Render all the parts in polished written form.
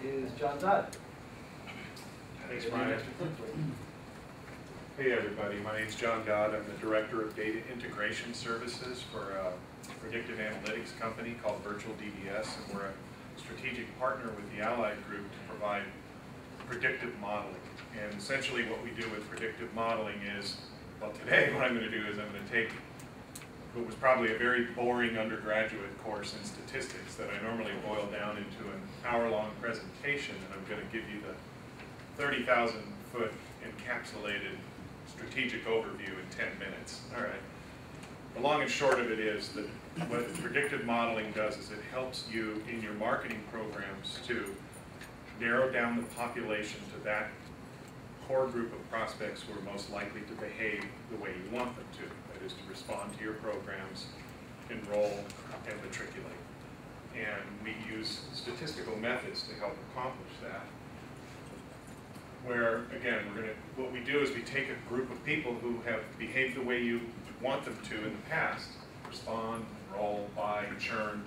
is John Dodd. Thanks, Brian. Hey everybody, my name's John Dodd. I'm the Director of Data Integration Services for a predictive analytics company called Virtual DBS, and we're a strategic partner with the Allied Group to provide predictive modeling. And essentially what we do with predictive modeling is, well, today what I'm going to do is I'm going to take what was probably a very boring undergraduate course in statistics that I normally boil down into an hour-long presentation, and I'm going to give you the 30,000-foot encapsulated strategic overview in 10 minutes. All right. The long and short of it is that what predictive modeling does is it helps you in your marketing programs to narrow down the population to that core group of prospects who are most likely to behave the way you want them to. That is, to respond to your programs, enroll, and matriculate. And we use statistical methods to help accomplish that. Where, again, what we do is we take a group of people who have behaved the way you want them to in the past, respond, enroll, buy, churn,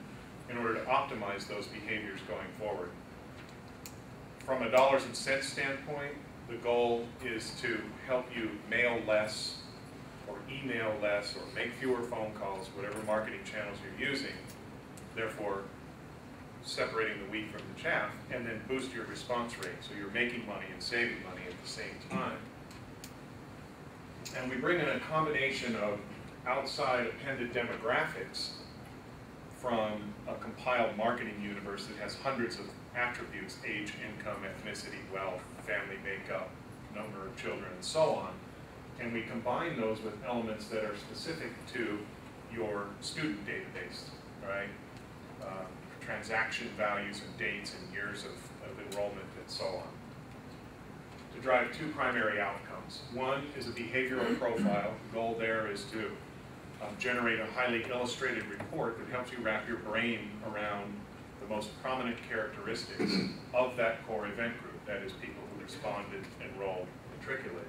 in order to optimize those behaviors going forward. From a dollars and cents standpoint, the goal is to help you mail less, or email less, or make fewer phone calls, whatever marketing channels you're using, therefore separating the wheat from the chaff, and then boost your response rate so you're making money and saving money at the same time. And we bring in a combination of outside appended demographics from a compiled marketing universe that has hundreds of attributes: age, income, ethnicity, wealth, family makeup, number of children, and so on. And we combine those with elements that are specific to your student database, right? Transaction values and dates and years of enrollment and so on, to drive two primary outcomes. One is a behavioral profile. The goal there is to generate a highly illustrated report that helps you wrap your brain around the most prominent characteristics of that core event group, that is, people who responded, enrolled, matriculated.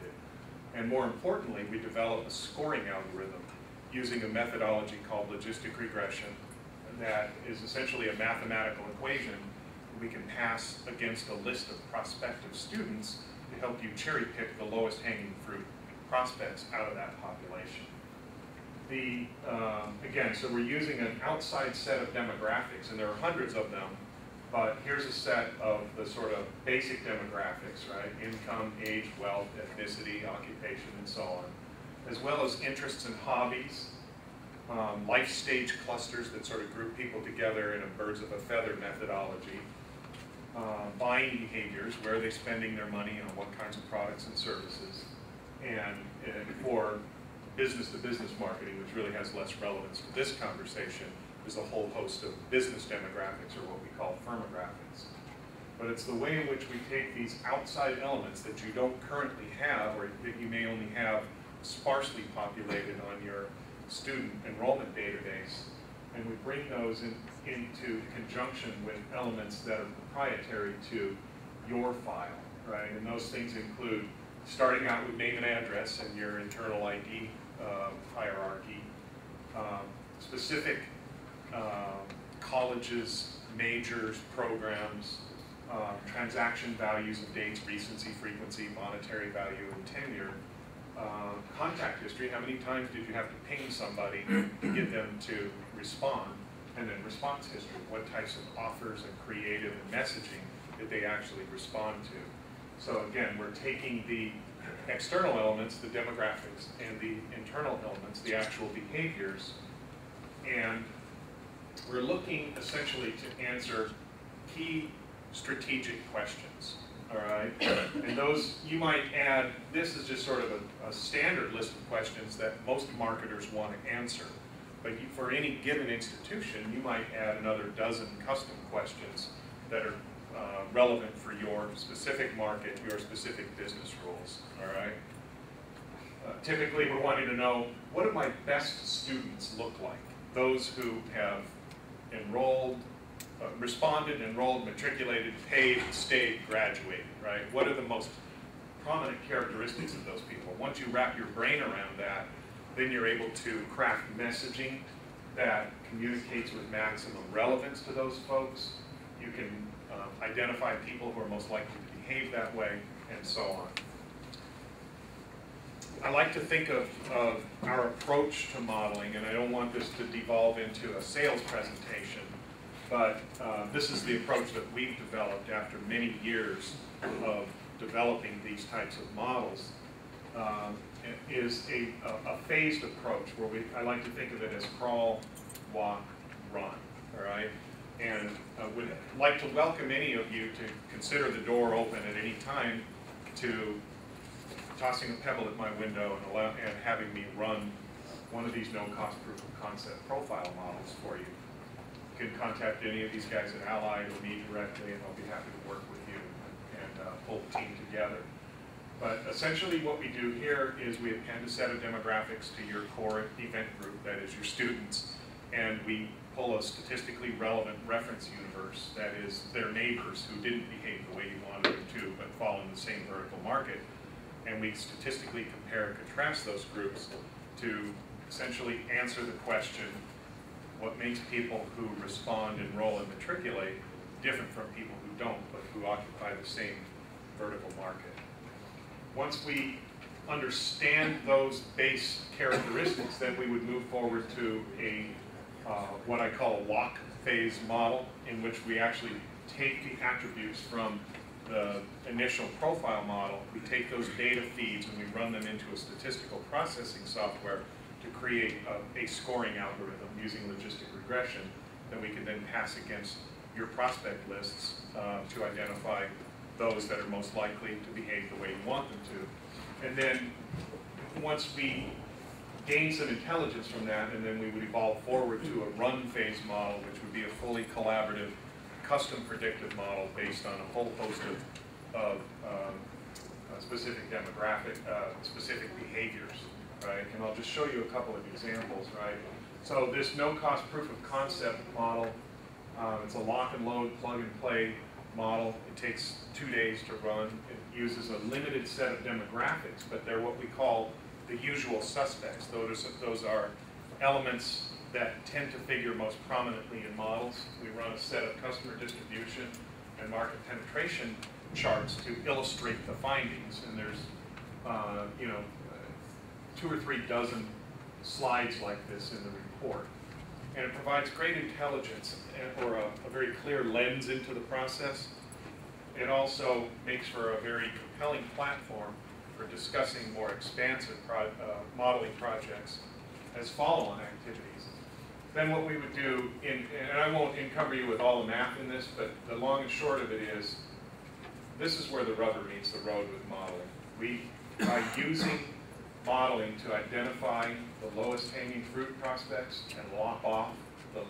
And more importantly, we develop a scoring algorithm using a methodology called logistic regression that is essentially a mathematical equation we can pass against a list of prospective students to help you cherry pick the lowest hanging fruit prospects out of that population. Again, so we're using an outside set of demographics, and there are hundreds of them, but here's a set of the sort of basic demographics, right? Income, age, wealth, ethnicity, occupation, and so on, as well as interests and hobbies, life stage clusters that sort of group people together in a birds of a feather methodology, buying behaviors, where are they spending their money on what kinds of products and services, and for business-to-business marketing, which really has less relevance to this conversation, is a whole host of business demographics, or what we call firmographics. But it's the way in which we take these outside elements that you don't currently have, or that you may only have sparsely populated on your student enrollment database, and we bring those into conjunction with elements that are proprietary to your file, right? And those things include starting out with name and address and your internal ID hierarchy, specific colleges, majors, programs, transaction values and dates, recency, frequency, monetary value, and tenure. Contact history, how many times did you have to ping somebody to get them to respond, and then response history, what types of offers and creative and messaging did they actually respond to. So again, we're taking the external elements, the demographics, and the internal elements, the actual behaviors, and we're looking essentially to answer key strategic questions. All right, and those, you might add, this is just sort of a standard list of questions that most marketers want to answer. But for any given institution, you might add another dozen custom questions that are relevant for your specific market, your specific business rules. All right. Typically, we're wanting to know, what do my best students look like? Those who have enrolled, responded, enrolled, matriculated, paid, stayed, graduated, right? What are the most prominent characteristics of those people? Once you wrap your brain around that, then you're able to craft messaging that communicates with maximum relevance to those folks. You can identify people who are most likely to behave that way, and so on. I like to think of our approach to modeling, and I don't want this to devolve into a sales presentation, but this is the approach that we've developed after many years of developing these types of models. Is a phased approach where I like to think of it as crawl, walk, run, all right? And would like to welcome any of you to consider the door open at any time to tossing a pebble at my window and having me run one of these no-cost proof of concept profile models for you. You can contact any of these guys at Allied or me directly, and I'll be happy to work with you and pull the team together. But essentially what we do here is we append a set of demographics to your core event group, that is your students, and we pull a statistically relevant reference universe, that is their neighbors who didn't behave the way you wanted them to but fall in the same vertical market. And we statistically compare and contrast those groups to essentially answer the question, what makes people who respond, enroll, and matriculate different from people who don't, but who occupy the same vertical market. Once we understand those base characteristics, then we would move forward to a what I call a walk phase model, in which we actually take the attributes from the initial profile model, we take those data feeds and we run them into a statistical processing software to create a scoring algorithm using logistic regression that we can then pass against your prospect lists to identify those that are most likely to behave the way you want them to. And then once we gain some intelligence from that, and then we would evolve forward to a run phase model, which would be a fully collaborative, custom predictive model based on a whole host of specific demographic, specific behaviors, right? And I'll just show you a couple of examples, right? So this no-cost proof of concept model, it's a lock and load, plug and play model. It takes 2 days to run. It uses a limited set of demographics, but they're what we call the usual suspects. Those are elements that tend to figure most prominently in models. We run a set of customer distribution and market penetration charts to illustrate the findings, and there's 2 or 3 dozen slides like this in the report. And it provides great intelligence or a very clear lens into the process. It also makes for a very compelling platform for discussing more expansive modeling projects as follow-on activities. Then what we would do, and I won't encumber you with all the math in this, but the long and short of it is, this is where the rubber meets the road with modeling. By using modeling to identify the lowest hanging fruit prospects and lop off the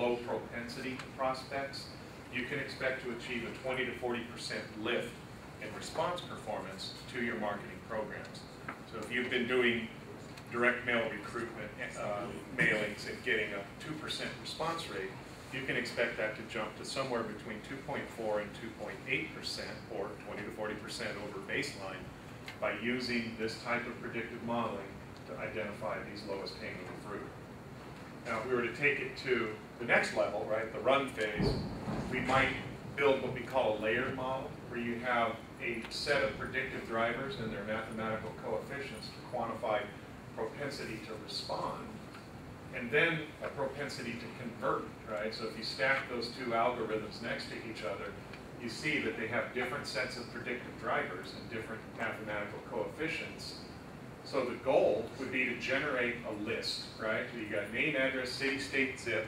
low propensity prospects, you can expect to achieve a 20 to 40% lift in response performance to your marketing programs. So if you've been doing direct mail recruitment mailings and getting a 2% response rate, you can expect that to jump to somewhere between 2.4 and 2.8%, or 20 to 40% over baseline, by using this type of predictive modeling to identify these lowest hanging fruit. Now, if we were to take it to the next level, right, the run phase, we might build what we call a layered model, where you have a set of predictive drivers and their mathematical coefficients to quantify propensity to respond, and then a propensity to convert, right? So if you stack those 2 algorithms next to each other, you see that they have different sets of predictive drivers and different mathematical coefficients. So the goal would be to generate a list, right? So you got name, address, city, state, zip,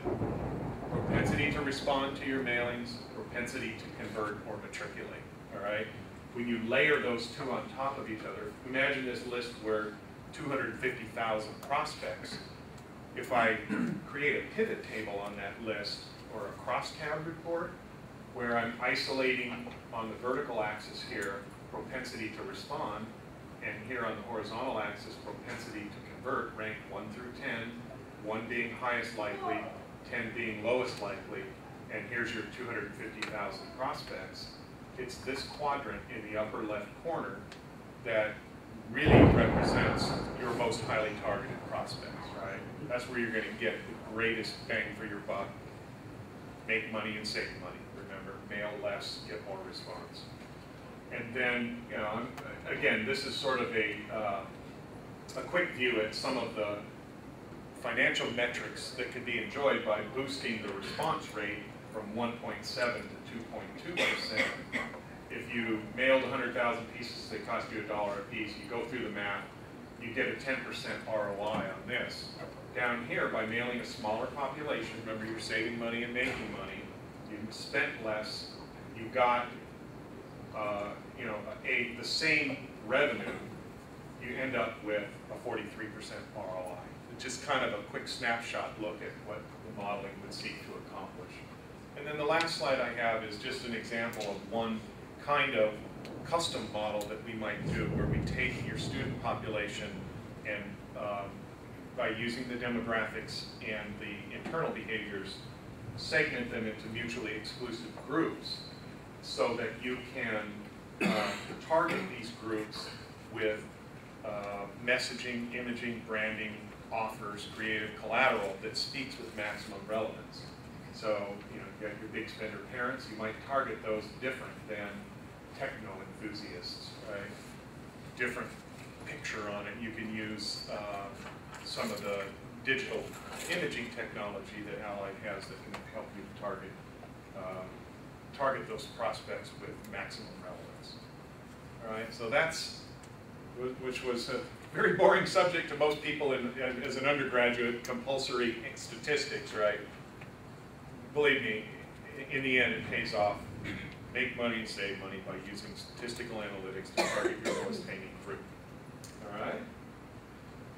propensity to respond to your mailings, propensity to convert or matriculate, all right? When you layer those 2 on top of each other, imagine this list were 250,000 prospects. If I create a pivot table on that list, or a crosstab report, where I'm isolating on the vertical axis here propensity to respond, and here on the horizontal axis propensity to convert, ranked 1 through 10, 1 being highest likely, 10 being lowest likely, and here's your 250,000 prospects. It's this quadrant in the upper left corner that really represents your most highly targeted prospects, right? That's where you're going to get the greatest bang for your buck, make money and save money, remember? mail less, get more response. And then, you know, again, this is sort of a quick view at some of the financial metrics that can be enjoyed by boosting the response rate from 1.7 to 2.2%. If you mailed 100,000 pieces, they cost you $1 a piece, you go through the math, you get a 10% ROI on this. Down here, by mailing a smaller population, remember you're saving money and making money, you spent less, you got you know, the same revenue, you end up with a 43% ROI. It's just kind of a quick snapshot look at what the modeling would seek to accomplish. And then the last slide I have is just an example of one kind of custom model that we might do, where we take your student population and by using the demographics and the internal behaviors, segment them into mutually exclusive groups so that you can target these groups with messaging, imaging, branding, offers, creative collateral that speaks with maximum relevance. So, you know, you got your big spender parents, you might target those different than techno enthusiasts, right? Different picture on it. You can use some of the digital imaging technology that Allied has that can help you target those prospects with maximum relevance. All right, so that's, which was a very boring subject to most people as an undergraduate, compulsory statistics, right? Believe me, in the end it pays off. Make money and save money by using statistical analytics to target your lowest hanging fruit. All right?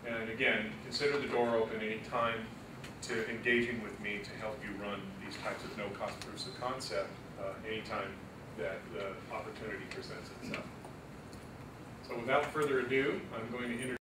And again, consider the door open any time to engaging with me to help you run these types of no-cost proofs of concept anytime that the opportunity presents itself. So without further ado, I'm going to introduce